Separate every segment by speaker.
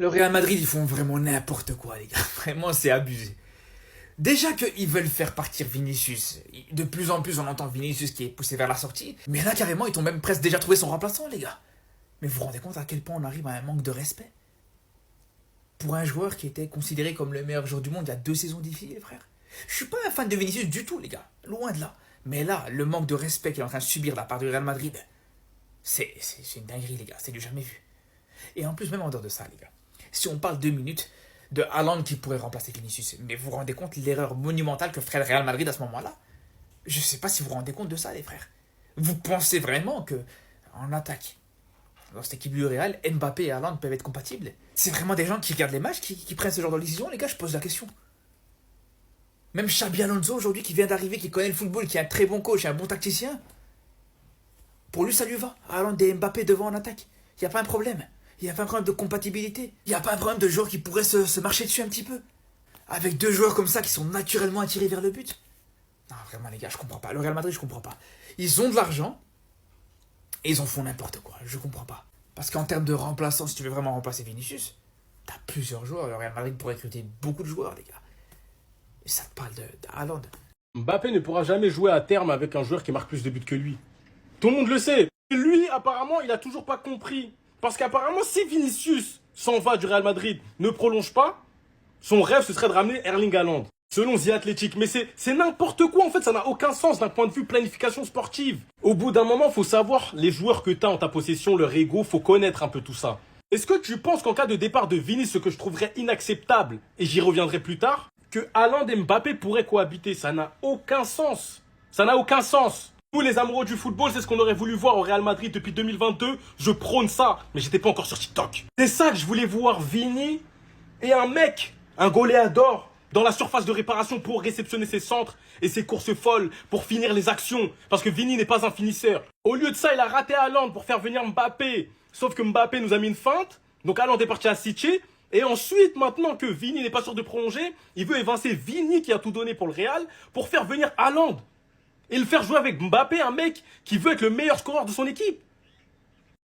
Speaker 1: Le Real Madrid, ils font vraiment n'importe quoi, les gars. Vraiment, c'est abusé. Déjà qu'ils veulent faire partir Vinicius. De plus en plus, on entend Vinicius qui est poussé vers la sortie. Mais là, carrément, ils ont même presque déjà trouvé son remplaçant, les gars. Mais vous vous rendez compte à quel point on arrive à un manque de respect pour un joueur qui était considéré comme le meilleur joueur du monde il y a 2 saisons d'affilée, frère. Je suis pas un fan de Vinicius du tout, les gars. Loin de là. Mais là, le manque de respect qu'il est en train de subir de la part du Real Madrid, c'est une dinguerie, les gars. C'est du jamais vu. Et en plus, même en dehors de ça, les gars, si on parle 2 minutes de Haaland qui pourrait remplacer Vinicius, mais vous vous rendez compte l'erreur monumentale que ferait le Real Madrid à ce moment-là? Je sais pas si vous vous rendez compte de ça, les frères. Vous pensez vraiment que en attaque, dans cette équipe du Real, Mbappé et Haaland peuvent être compatibles? C'est vraiment des gens qui regardent les matchs, qui prennent ce genre de décision, les gars? Je pose la question. Même Xabi Alonso aujourd'hui qui vient d'arriver, qui connaît le football, qui est un très bon coach, un bon tacticien, pour lui ça lui va. Haaland et Mbappé devant en attaque. Il n'y a pas un problème. Il n'y a pas un problème de compatibilité. Il n'y a pas un problème de joueurs qui pourraient se marcher dessus un petit peu. Avec deux joueurs comme ça qui sont naturellement attirés vers le but. Non, vraiment les gars, je comprends pas. Le Real Madrid, je comprends pas. Ils ont de l'argent et ils en font n'importe quoi. Je comprends pas. Parce qu'en termes de remplaçants, si tu veux vraiment remplacer Vinicius, t'as plusieurs joueurs. Le Real Madrid pourrait recruter beaucoup de joueurs, les gars. Et ça te parle de Haaland.
Speaker 2: Mbappé ne pourra jamais jouer à terme avec un joueur qui marque plus de buts que lui. Tout le monde le sait. Lui, apparemment, il a toujours pas compris. Parce qu'apparemment, si Vinicius s'en va du Real Madrid, ne prolonge pas, son rêve, ce serait de ramener Erling Haaland. Selon The Athletic. Mais c'est n'importe quoi, en fait. Ça n'a aucun sens d'un point de vue planification sportive. Au bout d'un moment, faut savoir les joueurs que tu as en ta possession, leur ego, faut connaître un peu tout ça. Est-ce que tu penses qu'en cas de départ de Vinicius, ce que je trouverais inacceptable, et j'y reviendrai plus tard, que Haaland et Mbappé pourraient cohabiter? Ça n'a aucun sens. Ça n'a aucun sens. Nous, les amoureux du football, c'est ce qu'on aurait voulu voir au Real Madrid depuis 2022. Je prône ça, mais j'étais pas encore sur TikTok. C'est ça que je voulais voir, Vini et un mec, un goléador, dans la surface de réparation pour réceptionner ses centres et ses courses folles, pour finir les actions. Parce que Vini n'est pas un finisseur. Au lieu de ça, il a raté Haaland pour faire venir Mbappé. Sauf que Mbappé nous a mis une feinte, donc Haaland est parti à City. Et ensuite, maintenant que Vini n'est pas sûr de prolonger, il veut évincer Vini qui a tout donné pour le Real, pour faire venir Haaland. Et le faire jouer avec Mbappé, un mec qui veut être le meilleur scoreur de son équipe.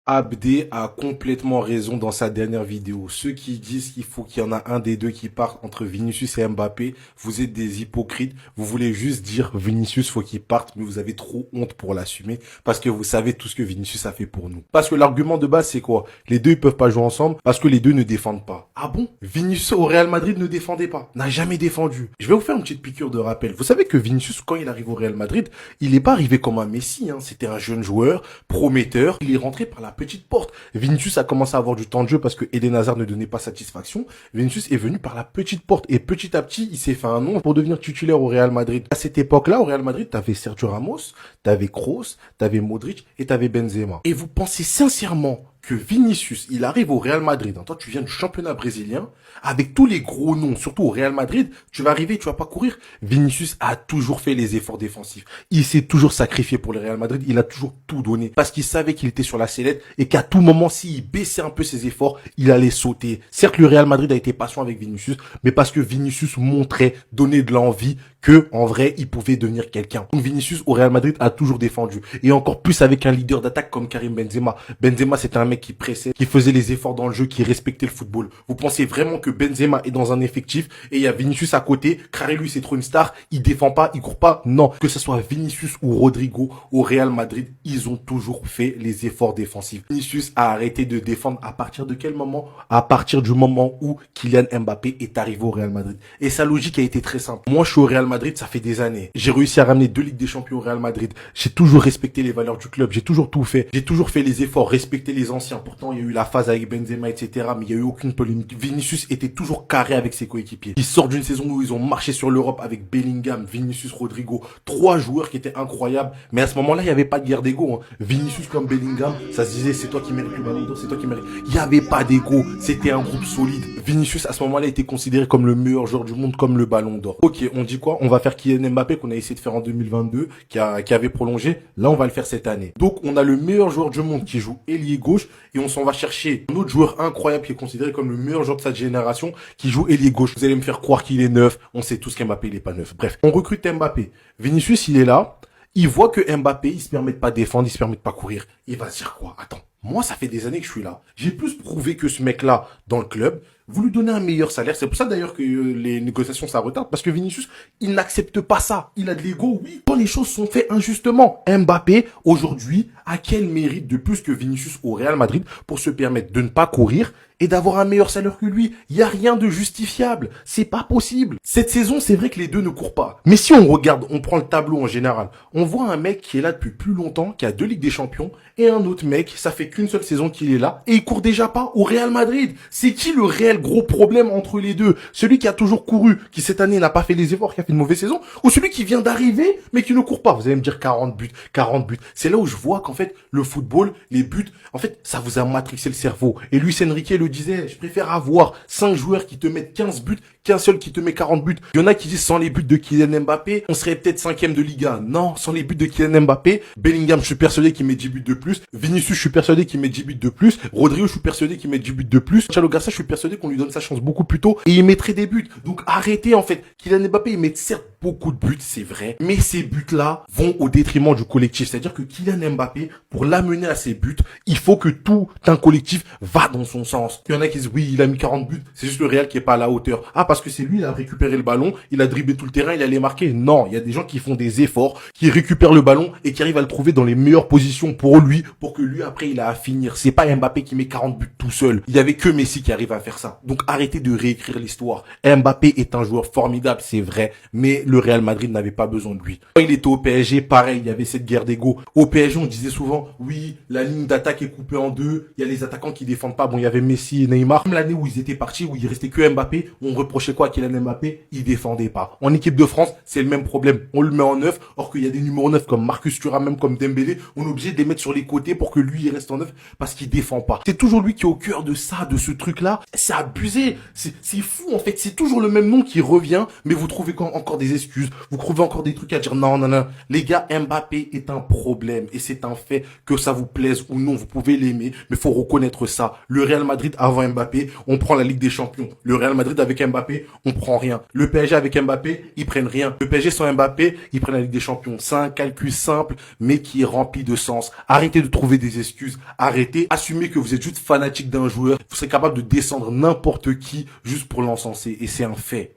Speaker 3: Abdé a complètement raison dans sa dernière vidéo. Ceux qui disent qu'il faut qu'il y en a un des deux qui parte entre Vinicius et Mbappé, vous êtes des hypocrites. Vous voulez juste dire Vinicius faut qu'il parte, mais vous avez trop honte pour l'assumer parce que vous savez tout ce que Vinicius a fait pour nous. Parce que l'argument de base c'est quoi? Les deux ils peuvent pas jouer ensemble parce que les deux ne défendent pas. Ah bon? Vinicius au Real Madrid ne défendait pas, n'a jamais défendu. Je vais vous faire une petite piqûre de rappel. Vous savez que Vinicius quand il arrive au Real Madrid, il n'est pas arrivé comme un Messi. C'était un jeune joueur prometteur. Il est rentré par la petite porte. Vinicius a commencé à avoir du temps de jeu parce que Eden Hazard ne donnait pas satisfaction. Vinicius est venu par la petite porte et petit à petit, il s'est fait un nom pour devenir titulaire au Real Madrid. À cette époque-là, au Real Madrid, t'avais Sergio Ramos, t'avais Kroos, t'avais Modric et t'avais Benzema. Et vous pensez sincèrement que Vinicius, il arrive au Real Madrid, toi tu viens du championnat brésilien, avec tous les gros noms, surtout au Real Madrid, tu vas arriver, tu vas pas courir. Vinicius a toujours fait les efforts défensifs. Il s'est toujours sacrifié pour le Real Madrid, il a toujours tout donné, parce qu'il savait qu'il était sur la sellette, et qu'à tout moment, s'il baissait un peu ses efforts, il allait sauter. Certes, le Real Madrid a été patient avec Vinicius, mais parce que Vinicius montrait, donnait de l'envie, que, en vrai, il pouvait devenir quelqu'un. Donc Vinicius au Real Madrid a toujours défendu. Et encore plus avec un leader d'attaque comme Karim Benzema. Benzema, c'était un mec qui pressait, qui faisait les efforts dans le jeu, qui respectait le football. Vous pensez vraiment que Benzema est dans un effectif et il y a Vinicius à côté, carré lui c'est trop une star, il défend pas, il court pas? Non. Que ce soit Vinicius ou Rodrigo au Real Madrid, ils ont toujours fait les efforts défensifs. Vinicius a arrêté de défendre à partir de quel moment? À partir du moment où Kylian Mbappé est arrivé au Real Madrid. Et sa logique a été très simple. Moi, je suis au Real Madrid, ça fait des années. J'ai réussi à ramener 2 Ligues des Champions au Real Madrid. J'ai toujours respecté les valeurs du club. J'ai toujours tout fait. J'ai toujours fait les efforts, respecté les anciens. Pourtant, il y a eu la phase avec Benzema, etc. Mais il n'y a eu aucune polémique. Vinicius était toujours carré avec ses coéquipiers. Il sort d'une saison où ils ont marché sur l'Europe avec Bellingham, Vinicius, Rodrigo. 3 joueurs qui étaient incroyables. Mais à ce moment-là, il n'y avait pas de guerre d'ego. Vinicius comme Bellingham, ça se disait c'est toi qui mérites le ballon d'or, c'est toi qui mérites. Il n'y avait pas d'ego. C'était un groupe solide. Vinicius, à ce moment-là, était considéré comme le meilleur joueur du monde, comme le ballon d'or. Ok, on dit quoi? On va faire Kylian Mbappé qu'on a essayé de faire en 2022, qui avait prolongé. Là, on va le faire cette année. Donc, on a le meilleur joueur du monde qui joue ailier gauche et on s'en va chercher un autre joueur incroyable qui est considéré comme le meilleur joueur de sa génération qui joue ailier gauche. Vous allez me faire croire qu'il est neuf. On sait tous qu'Mbappé, il est pas neuf. Bref, on recrute Mbappé. Vinicius, il est là. Il voit que Mbappé, il se permet de pas défendre, il se permet de pas courir. Il va se dire quoi? Attends. Moi, ça fait des années que je suis là. J'ai plus prouvé que ce mec-là dans le club. Vous lui donnez un meilleur salaire. C'est pour ça d'ailleurs que les négociations, ça retarde. Parce que Vinicius, il n'accepte pas ça. Il a de l'ego, oui. Quand les choses sont faites injustement. Mbappé, aujourd'hui, a quel mérite de plus que Vinicius au Real Madrid pour se permettre de ne pas courir et d'avoir un meilleur salaire que lui? Il y a rien de justifiable. C'est pas possible. Cette saison, c'est vrai que les deux ne courent pas. Mais si on regarde, on prend le tableau en général, on voit un mec qui est là depuis plus longtemps, qui a 2 Ligues des Champions, et un autre mec, ça fait qu'une seule saison qu'il est là, et il court déjà pas au Real Madrid. C'est qui le réel gros problème entre les deux? Celui qui a toujours couru, qui cette année n'a pas fait les efforts, qui a fait une mauvaise saison, ou celui qui vient d'arriver, mais qui ne court pas? Vous allez me dire 40 buts, 40 buts. C'est là où je vois qu'en fait, le football, les buts, en fait, ça vous a matrixé le cerveau. Et Luis Enrique le disait, je préfère avoir 5 joueurs qui te mettent 15 buts qu'un seul qui te met 40 buts. Il y en a qui disent sans les buts de Kylian Mbappé, on serait peut-être 5e de Ligue 1. Non, sans les buts de Kylian Mbappé, Bellingham, je suis persuadé qu'il met 10 buts de plus. Vinicius, je suis persuadé qu'il met 10 buts de plus. Rodrigo, je suis persuadé qu'il met 10 buts de plus. Thiago Garcia, je suis persuadé qu'on lui donne sa chance beaucoup plus tôt et il mettrait des buts. Donc arrêtez en fait. Kylian Mbappé, il met certes beaucoup de buts, c'est vrai, mais ces buts-là vont au détriment du collectif. C'est-à-dire que Kylian Mbappé, pour l'amener à ses buts, il faut que tout un collectif va dans son sens. Il y en a qui disent oui, il a mis 40 buts, c'est juste le Real qui est pas à la hauteur. Ah, parce que c'est lui, il a récupéré le ballon, il a dribblé tout le terrain, il allait marquer. Non, il y a des gens qui font des efforts, qui récupèrent le ballon et qui arrivent à le trouver dans les meilleures positions pour lui, pour que lui après il a à finir. C'est pas Mbappé qui met 40 buts tout seul. Il y avait que Messi qui arrive à faire ça. Donc arrêtez de réécrire l'histoire. Mbappé est un joueur formidable, c'est vrai, mais le Real Madrid n'avait pas besoin de lui. Quand il était au PSG, pareil, il y avait cette guerre d'ego. Au PSG, on disait souvent, oui, la ligne d'attaque est coupée en deux, il y a les attaquants qui défendent pas. Bon, il y avait Messi et Neymar. Même l'année où ils étaient partis, où il restait que Mbappé, on reprochait quoi à Kylian Mbappé? Il défendait pas. En équipe de France, c'est le même problème. On le met en neuf, or qu'il y a des numéros 9 comme Marcus Thuram, même comme Dembélé, on est obligé de les mettre sur les côtés pour que lui, il reste en neuf parce qu'il défend pas. C'est toujours lui qui est au cœur de ça, de ce truc-là. C'est abusé. C'est fou, en fait. C'est toujours le même nom qui revient, mais vous trouvez encore des excuses. Vous trouvez encore des trucs à dire. Non, non, non. Les gars, Mbappé est un problème et c'est un fait, que ça vous plaise ou non, vous pouvez l'aimer, mais faut reconnaître ça. Le Real Madrid avant Mbappé, on prend la Ligue des Champions. Le Real Madrid avec Mbappé, on prend rien. Le PSG avec Mbappé, ils prennent rien. Le PSG sans Mbappé, ils prennent la Ligue des Champions. C'est un calcul simple, mais qui est rempli de sens. Arrêtez de trouver des excuses. Arrêtez. Assumez que vous êtes juste fanatique d'un joueur. Vous serez capable de descendre n'importe qui juste pour l'encenser. Et c'est un fait.